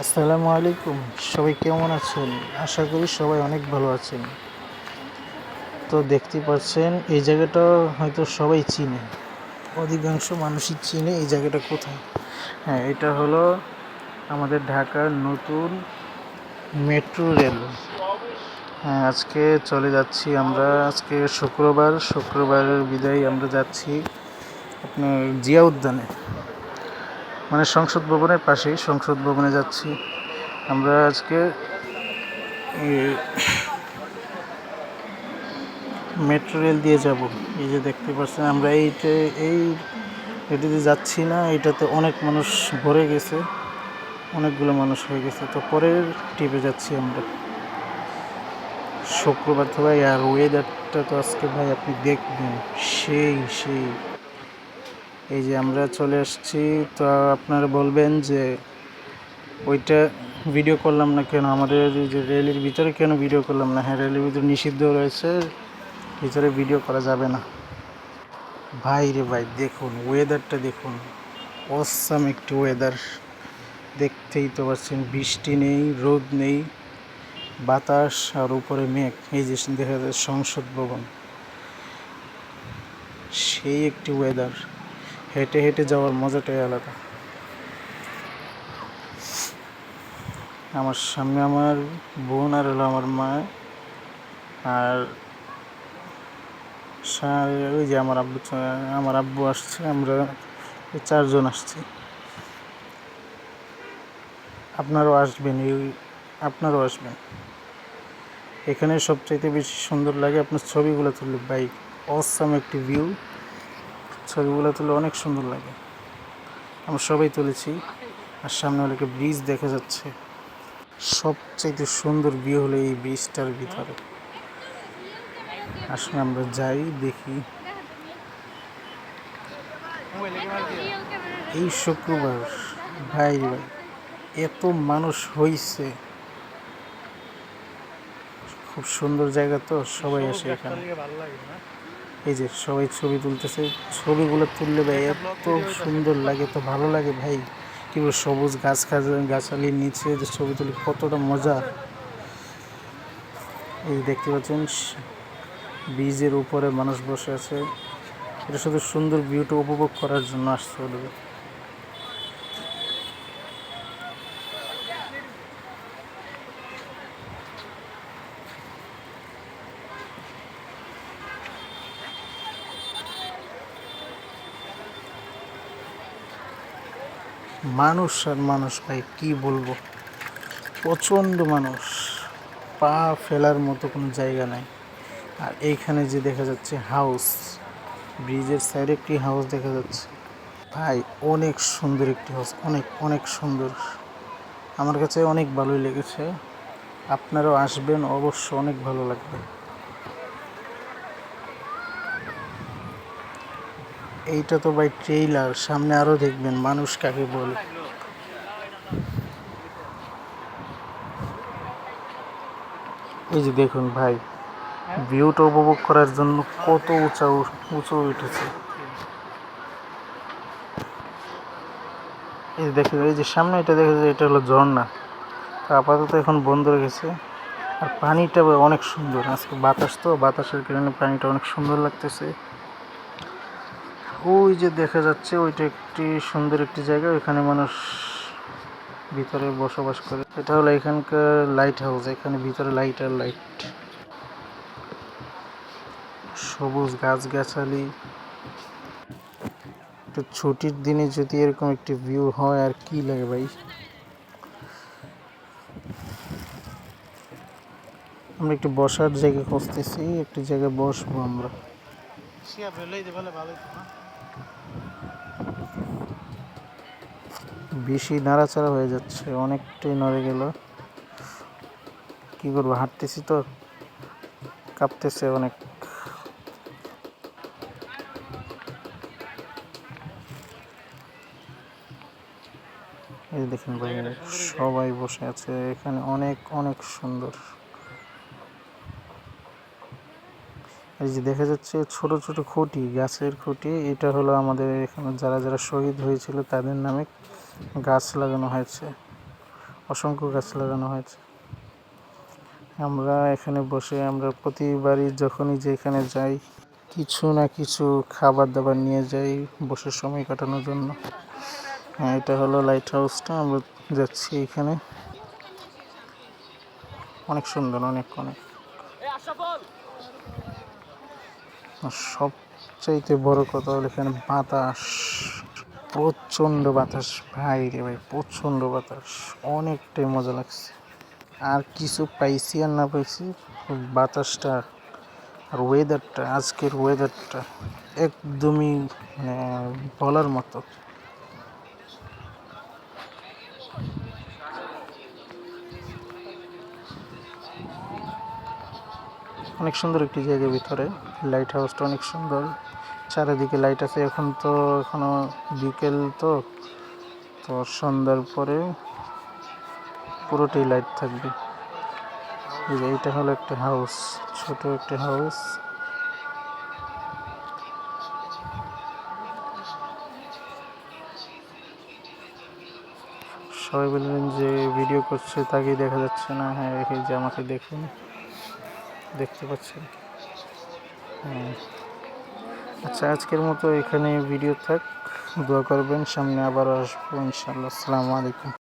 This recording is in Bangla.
আসসালামু আলাইকুম। সবাই কেমন আছেন? আশা করি সবাই অনেক ভালো আছেন। তো দেখতে পাচ্ছেন এই জায়গাটা হয়তো সবাই চিনে, অধিকাংশ মানুষই চিনে এই জায়গাটা কোথায়। হ্যাঁ, এটা হলো আমাদের ঢাকার নতুন মেট্রো রেল। হ্যাঁ, আজকে চলে যাচ্ছি আমরা। আজকে শুক্রবারের বিদায় আমরা যাচ্ছি আপনার জিয়া উদ্যানে, মানে সংসদ ভবনের পাশেই সংসদ ভবনে যাচ্ছি আমরা আজকে। মেট্রো রেল দিয়ে যাব। এই যে দেখতে পাচ্ছেন আমরা এটাতে যাচ্ছি না, এটাতে অনেক মানুষ ভরে গেছে, অনেকগুলো মানুষ হয়ে গেছে। তো পরের ট্রিপে যাচ্ছি আমরা শুক্রবার। তো ভাই, আর ওয়েদারটা তো আজকে ভাই আপনি দেখবেন, সেই এই যে আমরা চলে আসছি। তো আপনারা বলবেন যে ওইটা ভিডিও করলাম না কেন, আমাদের এই যে রেলের ভিতরে কেন ভিডিও করলাম না। হ্যাঁ, রেলের ভিতরে নিষিদ্ধ রয়েছে, ভিতরে ভিডিও করা যাবে না। ভাই রে ভাই, দেখুন ওয়েদারটা দেখুন, অসাম একটি ওয়েদার। দেখতেই তো পাচ্ছেন, বৃষ্টি নেই, রোদ নেই, বাতাস আর উপরে মেঘ। এই যে দেখা যায় সংসদ ভবন, সেই একটি ওয়েদার। হেঁটে হেঁটে যাওয়ার মজাটাই আলাদা। আমার সামনে আমার বোন আর হলো আমার মা, আর ওই যে আমার আব্বু আসছে। আমরা 4 জন আসছি। আপনারাও আসবেন। এখানে সবচাইতে বেশি সুন্দর লাগে আপনার ছবিগুলো তুললে ভাই, অসাম একটি ভিউ। ছবিগুলো তুললে অনেক সুন্দর লাগে, আমরা সবাই তুলেছি। আর সামনে হলো একটা ব্রিজ দেখা যাচ্ছে। সবচাইতে সুন্দর ভিউ হলো এই ব্রিজটার ভিতরে। আসলে আমরা যাই, দেখি। এই শুক্রবার ভাই এত মানুষ হইছে, খুব সুন্দর জায়গা, তো সবাই আসে এখানে। এই যে সবাই ছবি তুলতেছে, ছবিগুলো তুললে ভাই এত সুন্দর লাগে, তো ভালো লাগে ভাই। কি বলবো, সবুজ গাছালির নিচে যে ছবি তুলি, কতটা মজা। এই দেখতে পাচ্ছেন ব্রিজের উপরে মানুষ বসে আছে। এটা শুধু সুন্দর ভিউটা উপভোগ করার জন্য আসছে ওদের। মানুষ আর মানুষ ভাই, কি বলবো, প্রচণ্ড মানুষ, পা ফেলার মতো কোনো জায়গা নাই। আর এইখানে যে দেখা যাচ্ছে হাউস, ব্রিজের সাইডে একটি হাউস দেখা যাচ্ছে ভাই, অনেক সুন্দর একটি হাউস, অনেক অনেক সুন্দর। আমার কাছে অনেক ভালোই লেগেছে। আপনারাও আসবেন, অবশ্য অনেক ভালো লাগবে। এইটা তো ভাই ট্রেইলার, সামনে আরও দেখবেন মানুষ কাকে বলে। এই যে দেখুন ভাই, ভিউটা উপভোগ করার জন্য কত উঁচু উঠেছে। এই যে দেখেন, এই যে সামনে এটা দেখা যায়, এটা হলো ঝর্ণা। তো আপাতত এখন বন্ধ রেখেছে। আর পানিটা অনেক সুন্দর, আজকে বাতাস, তো বাতাসের কারণে পানিটা অনেক সুন্দর লাগতেছে। ওই যে দেখা যাচ্ছে ওইটা একটি সুন্দর একটি জায়গা, ওইখানে মানুষ ভিতরে বসবাস করে। এটা হলো এখানকার লাইট হাউস, এখানে ভিতরে লাইট আর লাইট, সবুজ গাছগাছালি। তো ছুটির দিনে যদি এরকম একটি ভিউ হয়, আর কি লাগে ভাই। আমরা একটু বসার জায়গা খুঁজতেছি, একটি জায়গায় বসবো আমরা। বেশি নাড়াচাড়া হয়ে যাচ্ছে, অনেকটাই নড়ে গেল। কি করবো, হাঁটতেছি তো, কাঁপতেছে অনেক। এই দেখেন ভাই, সবাই বসে আছে এখানে, অনেক অনেক সুন্দর। এই যে দেখা যাচ্ছে ছোট ছোট খুঁটি, গাছের খুঁটি। এটা হলো আমাদের এখানে যারা যারা শহীদ হয়েছিল তাদের নামে গাছ লাগানো হয়েছে। অসংখ্য গাছ লাগানো হয়েছে। আমরা এখানে বসে আমরা প্রতিবারই যখনই যেখানে যাই কিছু না কিছু খাবার দাবার নিয়ে যাই বসে সময় কাটানোর জন্য। হ্যাঁ, এটা হলো লাইট হাউসটা, আমরা যাচ্ছি এখানে। অনেক সুন্দর, অনেক অনেক। আর সবচাইতে বড় কথা হলো এখানে বাতাস, প্রচণ্ড বাতাস ভাই রে ভাই, প্রচণ্ড বাতাস, অনেকটাই মজা লাগছে। আর কিছু পাইছি আর না পাইছি, বাতাসটা আর ওয়েদারটা, আজকের ওয়েদারটা একদমই মানে বলার মতো। অনেক সুন্দর একটি জায়গার ভিতরে। লাইট হাউসটা অনেক সুন্দর, চারিদিকে লাইট আছে। এখনো বিকেল, তো সন্ধ্যার পরে পুরোটাই লাইট থাকবে। এইটা হলো একটা হাউস, ছোট একটা হাউস। সবাই বললেন যে ভিডিও করছে তাকে দেখা যাচ্ছে না। হ্যাঁ, এই যে আমাকে দেখুন, দেখতে পাচ্ছেন। হ্যাঁ, আচ্ছা, আজকের মতো এখানে ভিডিও থাক। দোয়া করবেন, সামনে আবার আসবো ইনশাআল্লাহ। আসসালামু আলাইকুম।